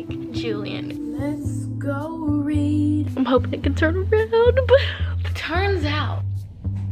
like Julian. Let's go read. I'm hoping it can turn around, but turns out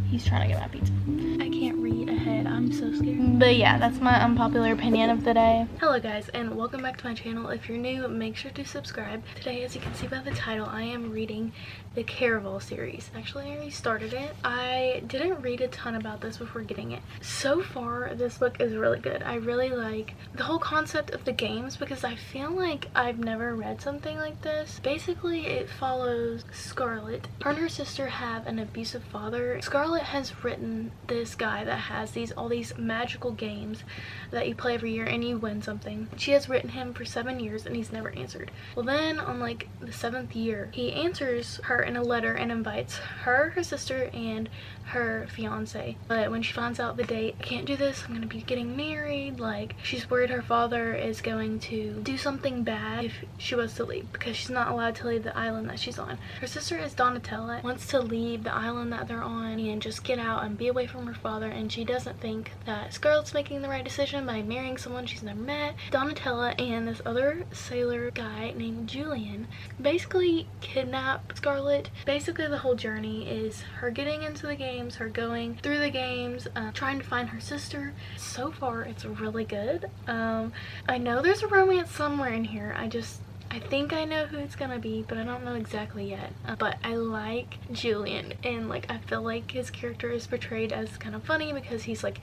he's trying to get my pizza. I can't read ahead. I'm so scared. But yeah, that's my unpopular opinion of the day. Hello guys, and welcome back to my channel. If you're new, make sure to subscribe. Today, as you can see by the title, I am reading the CARAVAL series. Actually, I already started it. I didn't read a ton about this before getting it. So far, this book is really good. I really like the whole concept of the games because I feel like I've never read something like this. Basically, it follows Scarlett. Her and her sister have an abusive father. Scarlett has written this guy that has all these magical games that you play every year and you win something. She has written him for 7 years and he's never answered. Well, then on like the 7th year, he answers her in a letter and invites her, her sister, and her fiance. But when she finds out the date, I can't do this, I'm gonna be getting married, like she's worried her father is going to do something bad if she was to leave because she's not allowed to leave the island that she's on. Her sister is Donatella, wants to leave the island that they're on and just get out and be away from her father, and she doesn't think that Scarlett's making the right decision by marrying someone she's never met. Donatella and this other sailor guy named Julian basically kidnap Scarlett. Basically the whole journey is her getting into the games, her going through the games, trying to find her sister. So far it's really good. I know there's a romance somewhere in here. I think I know who it's gonna be, but I don't know exactly yet. But I like Julian, and like I feel like his character is portrayed as kind of funny because he's like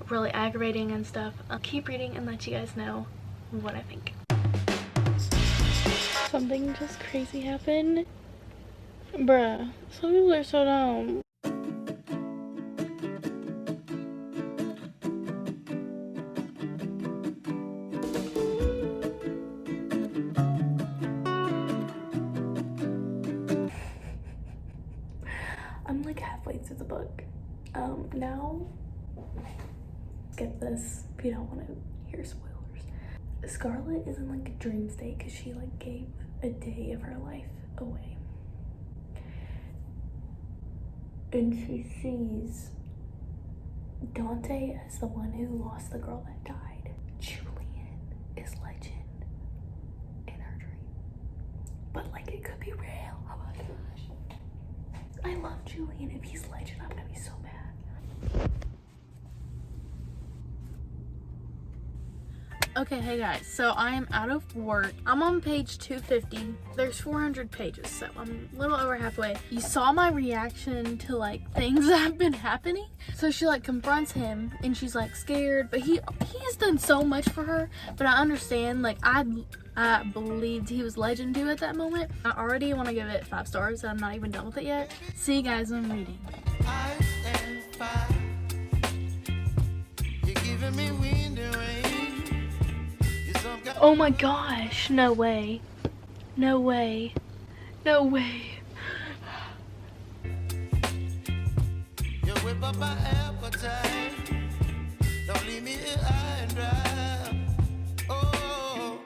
really aggravating and stuff. I'll keep reading and let you guys know what I think. Something just crazy happened. Bruh, some people are so dumb. I'm like halfway through the book. Now, get this if you don't want to hear spoilers. Scarlett is in like a dream state because she like gave a day of her life away. And she sees Dante as the one who lost the girl that died. Julian is legend in her dream. But like it could be real. Oh my gosh. I love Julian. If he's legend, I'm gonna be so mad. Okay, hey guys, so I am out of work. I'm on page 250. There's 400 pages, so I'm a little over halfway. You saw my reaction to like things that have been happening. So she like confronts him and she's like scared, but he has done so much for her. But I understand, like I believed he was legend too at that moment. I already want to give it 5 stars. I'm not even done with it yet. See you guys when I'm reading. Oh my gosh, no way. No way. No way. You whip up my appetite. Don't leave me here high and dry. Oh,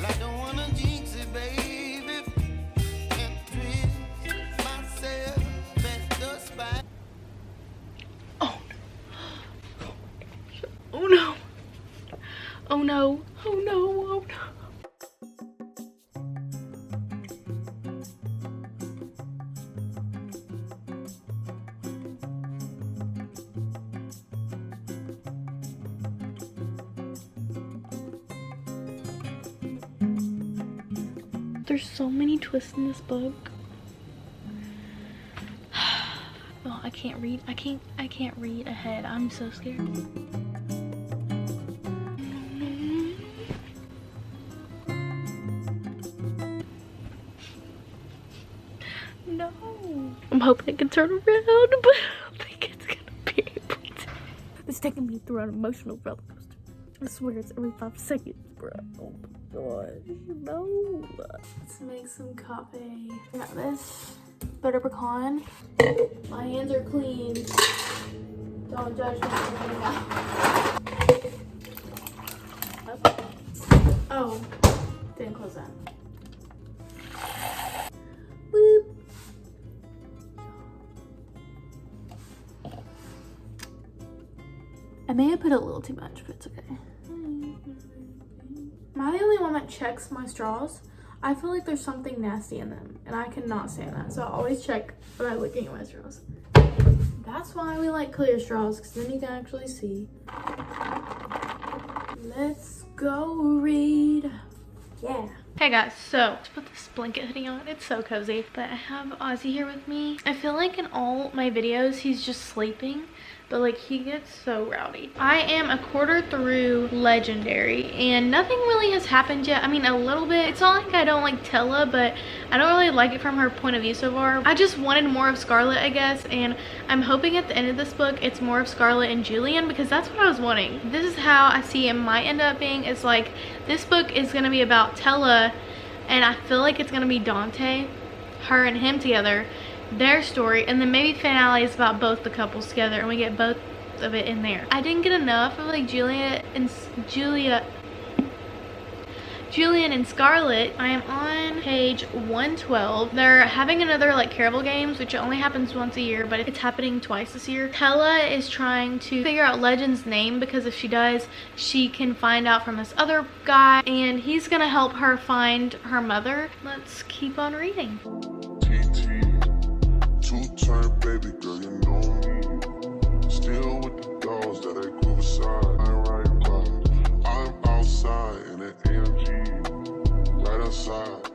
I don't wanna jinx it, baby. And twist myself at the spine. Oh no. Oh no. Oh no, oh no, oh no. There's so many twists in this book. Oh, I can't read. I can't read ahead. I'm so scared. No. I'm hoping it can turn around, but I don't think it's gonna be able to. It's taking me through an emotional roller coaster. I swear it's every 5 seconds, bro. Oh my gosh, no. Let's make some coffee. I got this butter pecan. My hands are clean. Don't judge me. Oh, didn't close that. Boop. I may have put a little too much, but it's okay. Am I the only one that checks my straws? I feel like there's something nasty in them, and I cannot stand that. So I always check when I'm looking at my straws. That's why we like clear straws, because then you can actually see. Let's go read. Yeah. Hey guys, so let's put this blanket hoodie on. It's so cozy. But I have Ozzy here with me. I feel like in all my videos he's just sleeping, but like he gets so rowdy. I am a quarter through Legendary and nothing really has happened yet. I mean, a little bit. It's not like I don't like Tella, but I don't really like it from her point of view so far. I just wanted more of Scarlet, I guess, and I'm hoping at the end of this book it's more of Scarlet and Julian, because that's what I was wanting. This is how I see it might end up being. It's like this book is going to be about Tella, and I feel like it's going to be Dante, her and him together, their story, and then maybe finale is about both the couples together and we get both of it in there. I didn't get enough of like Julian and Scarlet. I am on page 112. They're having another like CARAVAL games, which only happens once a year, but it's happening twice this year. Tella is trying to figure out Legend's name, because if she does, she can find out from this other guy, and he's gonna help her find her mother. Let's keep on reading. Two-turn baby girl, you know me. Still with the dogs that I grew beside. I'm riding by. I'm outside in an AMG, right outside.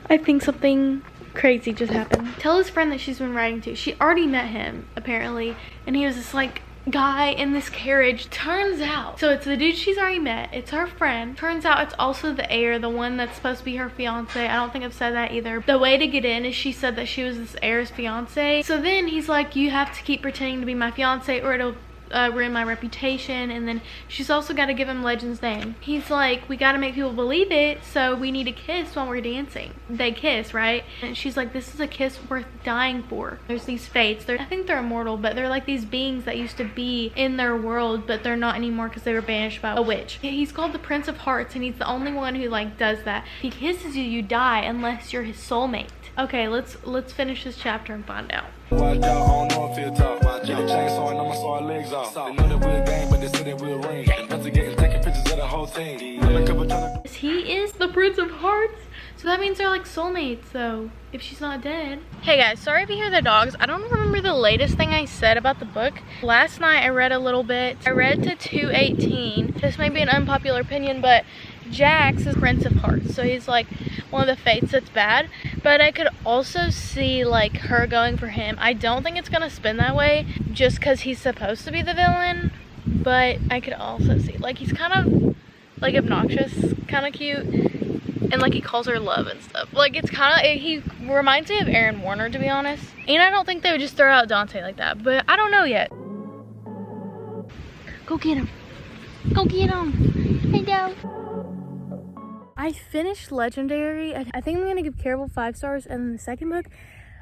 I think something crazy just happened. Tella's friend that she's been writing to, she already met him apparently, and he was this like guy in this carriage. Turns out, so it's the dude she's already met, it's her friend. Turns out it's also the heir, the one that's supposed to be her fiance. I don't think I've said that either. The way to get in is she said that she was this heir's fiance. So then he's like, you have to keep pretending to be my fiance or it'll ruin my reputation. And then she's also got to give him Legend's name. He's like, we got to make people believe it, so we need a kiss while we're dancing. They kiss, right? And she's like, this is a kiss worth dying for. There's these fates. I think they're immortal, but they're like these beings that used to be in their world, but they're not anymore because they were banished by a witch. He's called the Prince of Hearts, and he's the only one who like does that. If he kisses you, you die unless you're his soulmate. Okay, let's finish this chapter and find out. Watch out, I don't know if he'll talk. Watch out, chainsaw and I'ma saw our legs off. They know that we're a gang, but they say that we're a ring. After getting taking pictures of the whole team. He is the Prince of Hearts, so that means they're like soulmates, so if she's not dead. Hey guys, sorry if you hear the dogs. I don't remember the latest thing I said about the book. Last night I read a little bit. I read to 218. This may be an unpopular opinion, but Jax is Prince of Hearts, so he's like one of the fates that's bad, but I could also see like her going for him. I don't think it's gonna spin that way just because he's supposed to be the villain, but I could also see like he's kind of like obnoxious, kind of cute, and like he calls her love and stuff. Like it's kind of, he reminds me of Aaron Warner, to be honest. And I don't think they would just throw out Dante like that, but I don't know yet. Go get him. Go get him. Hey, go. I finished Legendary. I think I'm gonna give CARAVAL 5 stars, and then the second book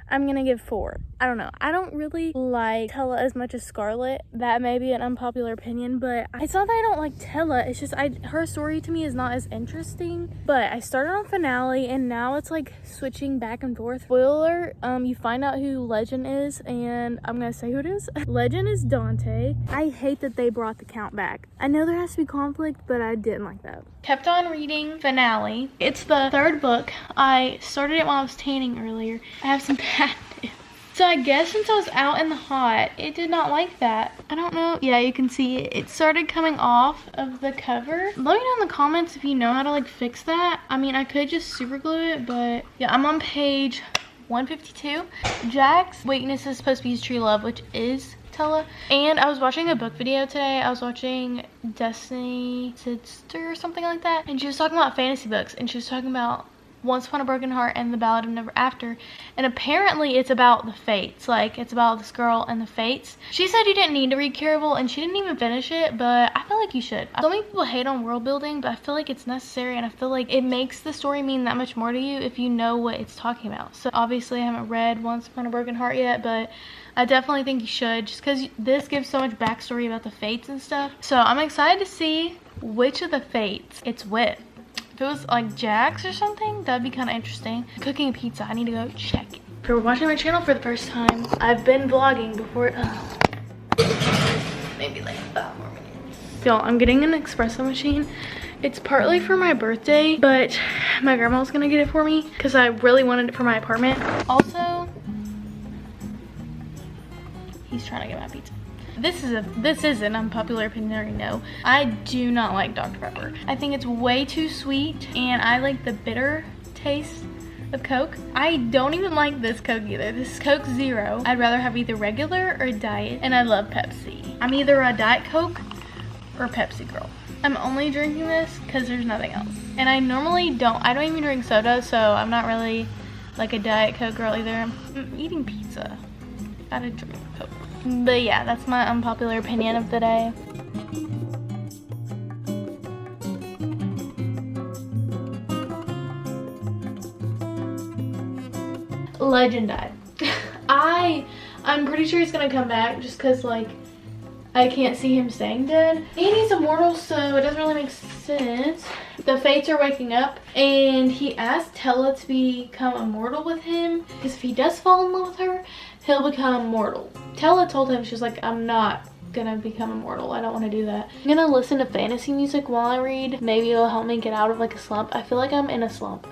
I'm gonna give 4. I don't know. I don't really like Tella as much as Scarlet. That may be an unpopular opinion, but it's not that I don't like Tella. It's just her story to me is not as interesting. But I started on finale, and now it's like switching back and forth. Spoiler, you find out who Legend is, and I'm gonna say who it is. Legend is Dante. I hate that they brought the count back. I know there has to be conflict, but I didn't like that. Kept on reading finale. It's the 3rd book. I started it while I was tanning earlier. I have some bad news. So I guess since I was out in the hot, it did not like that. I don't know. Yeah, you can see it started coming off of the cover. Let me know in the comments if you know how to like fix that. I mean, I could just super glue it, but yeah, I'm on page 152. Jack's weakness is supposed to be his true love, which is Tella. And I was watching a book video today. I was watching Destiny Sister or something like that, and she was talking about fantasy books, and she was talking about Once Upon a Broken Heart and The Ballad of Never After, and apparently it's about the fates. Like, it's about this girl and the fates. She said you didn't need to read CARAVAL, and she didn't even finish it, but I feel like you should. So many people hate on world building, but I feel like it's necessary, and I feel like it makes the story mean that much more to you if you know what it's talking about. So obviously I haven't read Once Upon a Broken Heart yet, but I definitely think you should, just because this gives so much backstory about the fates and stuff. So I'm excited to see which of the fates it's with. If it was like Jax or something, that'd be kind of interesting. Cooking a pizza, I need to go check it. If you're watching my channel for the first time, I've been vlogging before. Maybe like 5 more minutes. Y'all, I'm getting an espresso machine It's partly for my birthday, but my grandma was gonna get it for me because I really wanted it for my apartment. Also, he's trying to get my pizza. This is an unpopular opinion, I already know. I do not like Dr. Pepper. I think it's way too sweet, and I like the bitter taste of Coke. I don't even like this Coke either. This is Coke Zero. I'd rather have either regular or diet, and I love Pepsi. I'm either a Diet Coke or Pepsi girl. I'm only drinking this because there's nothing else. And I normally I don't even drink soda, so I'm not really like a Diet Coke girl either. I'm eating pizza. Gotta drink Coke. But yeah, that's my unpopular opinion of the day. Legend died. I'm pretty sure he's gonna come back just because like I can't see him staying dead. And he's immortal, so it doesn't really make sense. The Fates are waking up, and he asked Tella to become immortal with him because if he does fall in love with her, he'll become immortal. Tella told him, she was like, I'm not gonna become immortal. I don't want to do that. I'm gonna listen to fantasy music while I read. Maybe it'll help me get out of like a slump. I feel like I'm in a slump.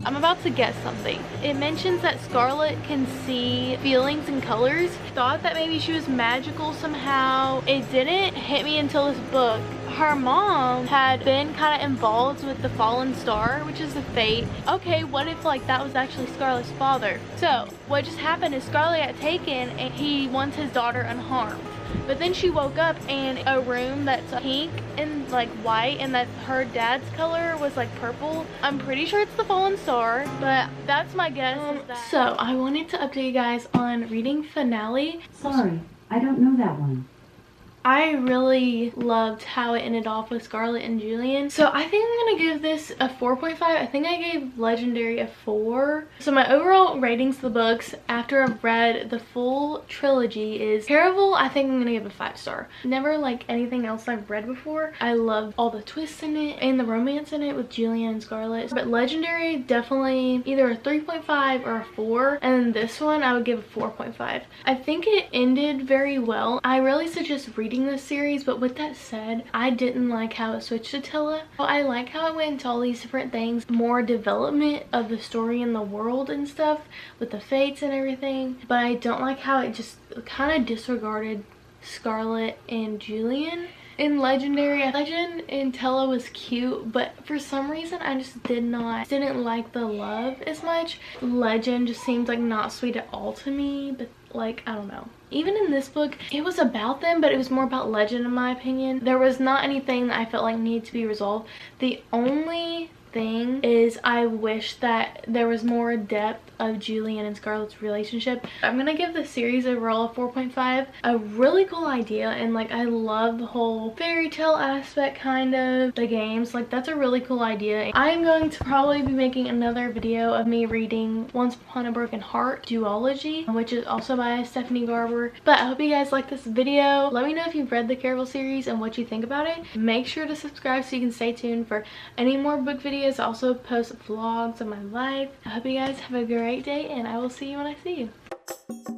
I'm about to guess something. It mentions that Scarlet can see feelings and colors. Thought that maybe she was magical somehow. It didn't hit me until this book. Her mom had been kind of involved with the fallen star, which is the Fate. Okay, what if like that was actually Scarlet's father? So what just happened is Scarlet got taken and he wants his daughter unharmed. But then she woke up in a room that's pink and like white, and that her dad's color was like purple. I'm pretty sure it's the fallen star, but that's my guess. So I wanted to update you guys on reading Finale. Sorry, I don't know that one. I really loved how it ended off with Scarlet and Julian. So I think I'm gonna give this a 4.5. I think I gave Legendary a 4. So my overall ratings of the books after I've read the full trilogy is Caraval. I think I'm gonna give a 5-star. Never like anything else I've read before. I loved all the twists in it and the romance in it with Julian and Scarlet. But Legendary, definitely either a 3.5 or a 4. And this one I would give a 4.5. I think it ended very well. I really suggest reading this series, but with that said, I didn't like how it switched to Tella. I like how it went into all these different things, more development of the story in the world and stuff with the Fates and everything, but I don't like how it just kind of disregarded Scarlet and Julian. In Legendary, Legend and Tella was cute, but for some reason I just didn't like the love as much. Legend just seemed like not sweet at all to me, but like, I don't know. Even in this book, it was about them, but it was more about Legend in my opinion. There was not anything that I felt like needed to be resolved. The only thing is I wish that there was more depth of Julian and Scarlet's relationship. I'm gonna give the series overall a 4.5. A really cool idea, and like I love the whole fairy tale aspect, kind of the games. Like that's a really cool idea. I'm going to probably be making another video of me reading Once Upon a Broken Heart duology, which is also by Stephanie Garber. But I hope you guys like this video. Let me know if you've read the Caraval series and what you think about it. Make sure to subscribe so you can stay tuned for any more book videos. I also post vlogs of my life. I hope you guys have a great day, and I will see you when I see you.